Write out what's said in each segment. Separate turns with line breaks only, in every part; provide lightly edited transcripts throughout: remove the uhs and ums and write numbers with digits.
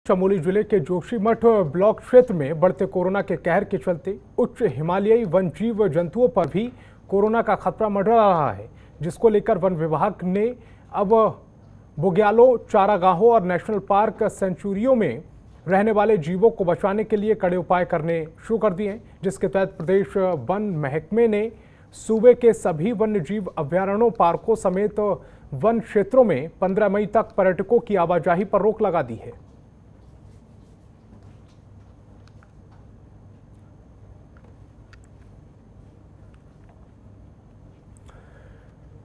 चमोली जिले के जोशीमठ ब्लॉक क्षेत्र में बढ़ते कोरोना के कहर के चलते उच्च हिमालयी वन जीव जंतुओं पर भी कोरोना का खतरा मंडरा रहा है, जिसको लेकर वन विभाग ने अब बुग्यालों, चारागाहों और नेशनल पार्क सेंचुरियों में रहने वाले जीवों को बचाने के लिए कड़े उपाय करने शुरू कर दिए हैं, जिसके तहत प्रदेश वन महकमे ने सूबे के सभी वन्य जीव अभयारण्यों, पार्कों समेत वन क्षेत्रों में 15 मई तक पर्यटकों की आवाजाही पर रोक लगा दी है।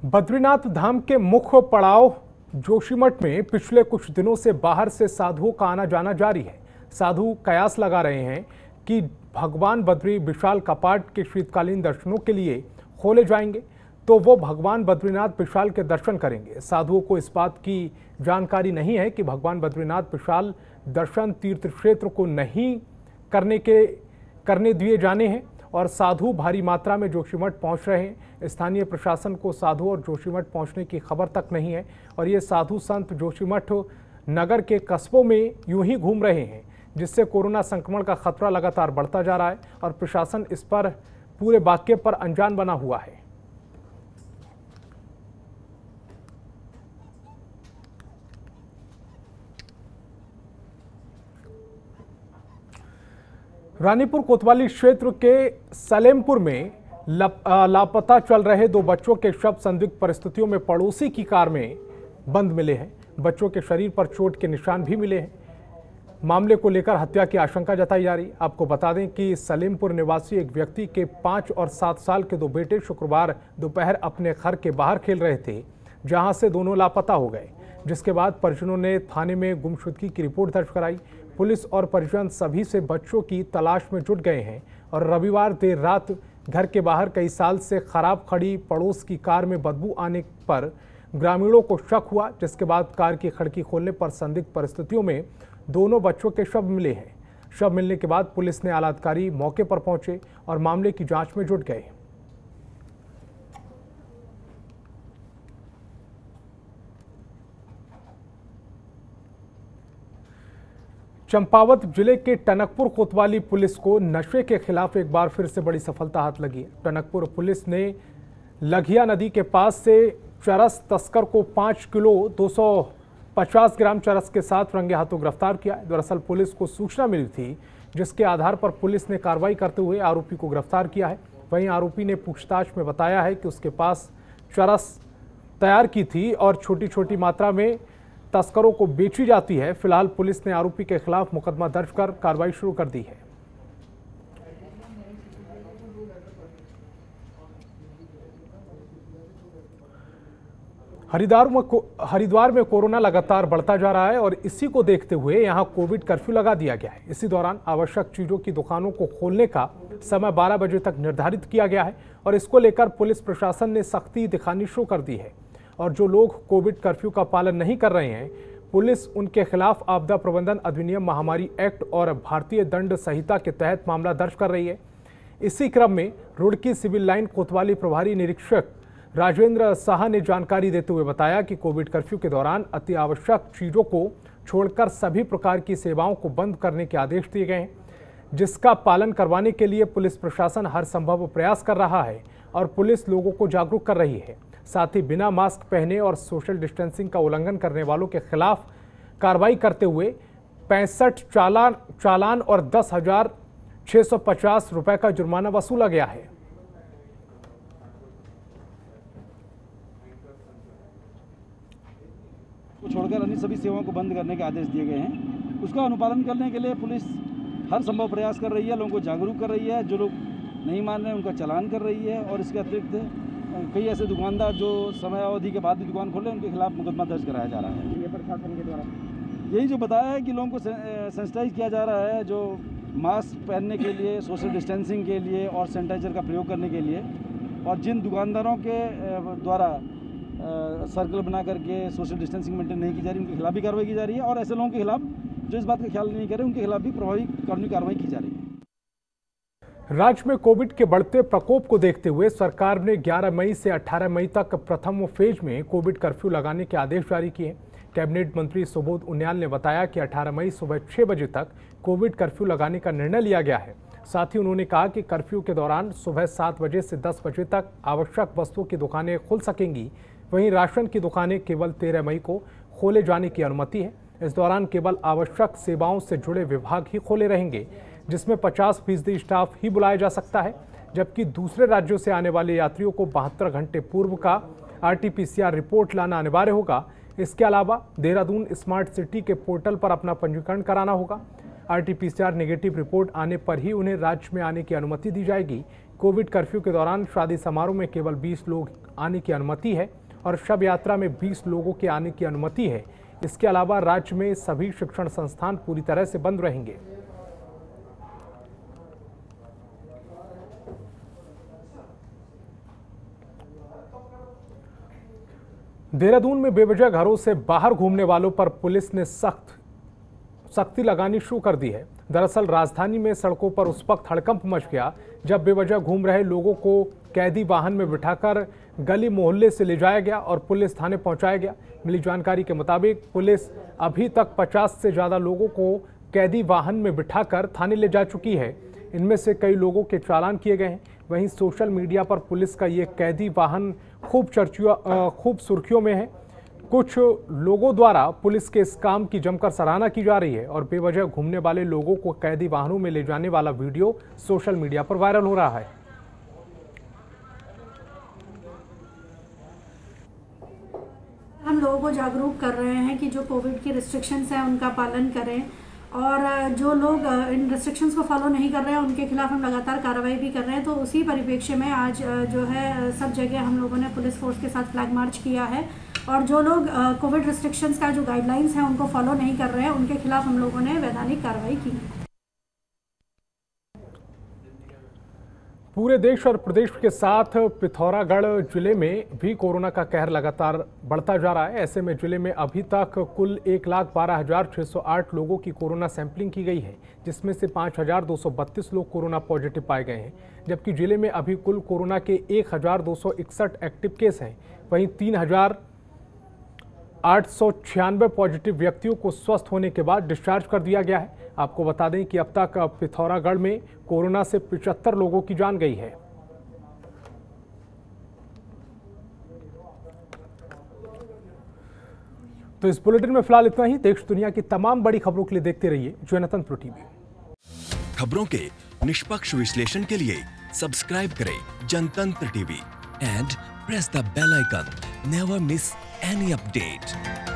बद्रीनाथ धाम के मुख्य पड़ाव जोशीमठ में पिछले कुछ दिनों से बाहर से साधुओं का आना जाना जारी है। साधु कयास लगा रहे हैं कि भगवान बद्री विशाल कपाट के शीतकालीन दर्शनों के लिए खोले जाएंगे तो वो भगवान बद्रीनाथ विशाल के दर्शन करेंगे। साधुओं को इस बात की जानकारी नहीं है कि भगवान बद्रीनाथ विशाल दर्शन तीर्थ क्षेत्र को नहीं करने दिए जाने हैं और साधु भारी मात्रा में जोशीमठ पहुंच रहे हैं। स्थानीय प्रशासन को साधु और जोशीमठ पहुंचने की खबर तक नहीं है और ये साधु संत जोशीमठ नगर के कस्बों में यूं ही घूम रहे हैं, जिससे कोरोना संक्रमण का खतरा लगातार बढ़ता जा रहा है और प्रशासन इस पर पूरे वाक्य पर अनजान बना हुआ है। रानीपुर कोतवाली क्षेत्र के सलेमपुर में लापता चल रहे 2 बच्चों के शव संदिग्ध परिस्थितियों में पड़ोसी की कार में बंद मिले हैं। बच्चों के शरीर पर चोट के निशान भी मिले हैं। मामले को लेकर हत्या की आशंका जताई जा रही। आपको बता दें कि सलेमपुर निवासी एक व्यक्ति के 5 और 7 साल के 2 बेटे शुक्रवार दोपहर अपने घर के बाहर खेल रहे थे, जहां से दोनों लापता हो गए, जिसके बाद परिजनों ने थाने में गुमशुदगी की रिपोर्ट दर्ज कराई। पुलिस और परिजन सभी से बच्चों की तलाश में जुट गए हैं और रविवार देर रात घर के बाहर कई साल से खराब खड़ी पड़ोस की कार में बदबू आने पर ग्रामीणों को शक हुआ, जिसके बाद कार की खिड़की खोलने पर संदिग्ध परिस्थितियों में दोनों बच्चों के शव मिले हैं। शव मिलने के बाद पुलिस ने आला अधिकारी मौके पर पहुंचे और मामले की जांच में जुट गए। चंपावत जिले के टनकपुर कोतवाली पुलिस को नशे के खिलाफ एक बार फिर से बड़ी सफलता हाथ लगी है। टनकपुर पुलिस ने लघिया नदी के पास से चरस तस्कर को 5 किलो 250 ग्राम चरस के साथ रंगे हाथों गिरफ्तार किया। दरअसल पुलिस को सूचना मिली थी, जिसके आधार पर पुलिस ने कार्रवाई करते हुए आरोपी को गिरफ्तार किया है। वहीं आरोपी ने पूछताछ में बताया है कि उसके पास चरस तैयार की थी और छोटी छोटी मात्रा में तस्करों को बेची जाती है। फिलहाल पुलिस ने आरोपी के खिलाफ मुकदमा दर्ज कर कार्रवाई शुरू कर दी है। हरिद्वार में कोरोना लगातार बढ़ता जा रहा है और इसी को देखते हुए यहां कोविड कर्फ्यू लगा दिया गया है। इसी दौरान आवश्यक चीजों की दुकानों को खोलने का समय 12 बजे तक निर्धारित किया गया है और इसको लेकर पुलिस प्रशासन ने सख्ती दिखानी शुरू कर दी है और जो लोग कोविड कर्फ्यू का पालन नहीं कर रहे हैं, पुलिस उनके खिलाफ आपदा प्रबंधन अधिनियम, महामारी एक्ट और भारतीय दंड संहिता के तहत मामला दर्ज कर रही है। इसी क्रम में रुड़की सिविल लाइन कोतवाली प्रभारी निरीक्षक राजेंद्र साहा ने जानकारी देते हुए बताया कि कोविड कर्फ्यू के दौरान अति आवश्यक चीजों को छोड़कर सभी प्रकार की सेवाओं को बंद करने के आदेश दिए गए हैं, जिसका पालन करवाने के लिए पुलिस प्रशासन हर संभव प्रयास कर रहा है और पुलिस लोगों को जागरूक कर रही है। साथ ही बिना मास्क पहने और सोशल डिस्टेंसिंग का उल्लंघन करने वालों के खिलाफ कार्रवाई करते हुए 65 चालान और 10,650 रुपए का जुर्माना वसूला गया है।
छोड़कर अन्य सभी सेवाओं को बंद करने के आदेश दिए गए हैं। उसका अनुपालन करने के लिए पुलिस हर संभव प्रयास कर रही है, लोगों को जागरूक कर रही है। जो लोग नहीं मान रहे हैं उनका चालान कर रही है और इसके अतिरिक्त कई ऐसे दुकानदार जो समय अवधि के बाद भी दुकान खोले, उनके खिलाफ मुकदमा दर्ज कराया जा रहा है। ये प्रशासन के द्वारा यही जो बताया है कि लोगों को सेंसिटाइज किया जा रहा है, जो मास्क पहनने के लिए, सोशल डिस्टेंसिंग के लिए और सैनिटाइजर का प्रयोग करने के लिए, और जिन दुकानदारों के द्वारा सर्कल बना करके सोशल डिस्टेंसिंग मेंटेन नहीं की जा रही, उनके खिलाफ भी कार्रवाई की जा रही है और ऐसे लोगों के खिलाफ जो इस बात का ख्याल नहीं कर रहे, उनके खिलाफ भी प्रभावी कानूनी कार्रवाई की जा रही है।
राज्य में कोविड के बढ़ते प्रकोप को देखते हुए सरकार ने 11 मई से 18 मई तक प्रथम फेज में कोविड कर्फ्यू लगाने के आदेश जारी किए। कैबिनेट मंत्री सुबोध उनियाल ने बताया कि 18 मई सुबह 6 बजे तक कोविड कर्फ्यू लगाने का निर्णय लिया गया है। साथ ही उन्होंने कहा कि कर्फ्यू के दौरान सुबह 7 बजे से 10 बजे तक आवश्यक वस्तुओं की दुकानें खुल सकेंगी। वहीं राशन की दुकानें केवल 13 मई को खोले जाने की अनुमति है। इस दौरान केवल आवश्यक सेवाओं से जुड़े विभाग ही खोले रहेंगे, जिसमें 50% स्टाफ ही बुलाया जा सकता है, जबकि दूसरे राज्यों से आने वाले यात्रियों को 72 घंटे पूर्व का RT-PCR रिपोर्ट लाना अनिवार्य होगा। इसके अलावा देहरादून स्मार्ट सिटी के पोर्टल पर अपना पंजीकरण कराना होगा। RT-PCR नेगेटिव रिपोर्ट आने पर ही उन्हें राज्य में आने की अनुमति दी जाएगी। कोविड कर्फ्यू के दौरान शादी समारोह में केवल 20 लोग आने की अनुमति है और शव यात्रा में 20 लोगों के आने की अनुमति है। इसके अलावा राज्य में सभी शिक्षण संस्थान पूरी तरह से बंद रहेंगे। देहरादून में बेवजह घरों से बाहर घूमने वालों पर पुलिस ने सख्ती लगानी शुरू कर दी है। दरअसल राजधानी में सड़कों पर उस वक्त हड़कंप मच गया जब बेवजह घूम रहे लोगों को कैदी वाहन में बिठाकर गली मोहल्ले से ले जाया गया और पुलिस थाने पहुंचाया गया। मिली जानकारी के मुताबिक पुलिस अभी तक 50 से ज़्यादा लोगों को कैदी वाहन में बिठाकर थाने ले जा चुकी है। इनमें से कई लोगों के चालान किए गए हैं। वहीं सोशल मीडिया पर पुलिस का ये कैदी वाहन खूब सुर्खियों में है। कुछ लोगों द्वारा पुलिस के इस काम की जमकर सराहना की जा रही है और बेवजह घूमने वाले लोगों को कैदी वाहनों में ले जाने वाला वीडियो सोशल मीडिया पर वायरल हो रहा है।
हम लोगों को जागरूक कर रहे हैं कि जो कोविड की रिस्ट्रिक्शंस हैं उनका पालन करें और जो लोग इन रिस्ट्रिक्शंस को फॉलो नहीं कर रहे हैं उनके खिलाफ हम लगातार कार्रवाई भी कर रहे हैं। तो उसी परिप्रेक्ष्य में आज जो है सब जगह हम लोगों ने पुलिस फोर्स के साथ फ्लैग मार्च किया है और जो लोग कोविड रिस्ट्रिक्शंस का जो गाइडलाइंस हैं उनको फॉलो नहीं कर रहे हैं उनके खिलाफ हम लोगों ने वैधानिक कार्रवाई की है।
पूरे देश और प्रदेश के साथ पिथौरागढ़ जिले में भी कोरोना का कहर लगातार बढ़ता जा रहा है। ऐसे में जिले में अभी तक कुल 1,12,608 लोगों की कोरोना सैंपलिंग की गई है, जिसमें से 5,232 लोग कोरोना पॉजिटिव पाए गए हैं, जबकि जिले में अभी कुल कोरोना के 1,261 एक्टिव केस हैं। वहीं 3,896 पॉजिटिव व्यक्तियों को स्वस्थ होने के बाद डिस्चार्ज कर दिया गया है। आपको बता दें कि अब तक पिथौरागढ़ में कोरोना से 75 लोगों की जान गई है। तो इस बुलेटिन में फिलहाल इतना ही। देश दुनिया की तमाम बड़ी खबरों के लिए देखते रहिए जनतंत्र टीवी।
खबरों के निष्पक्ष विश्लेषण के लिए सब्सक्राइब करें Janatantra TV and press the bell icon. Never miss any update.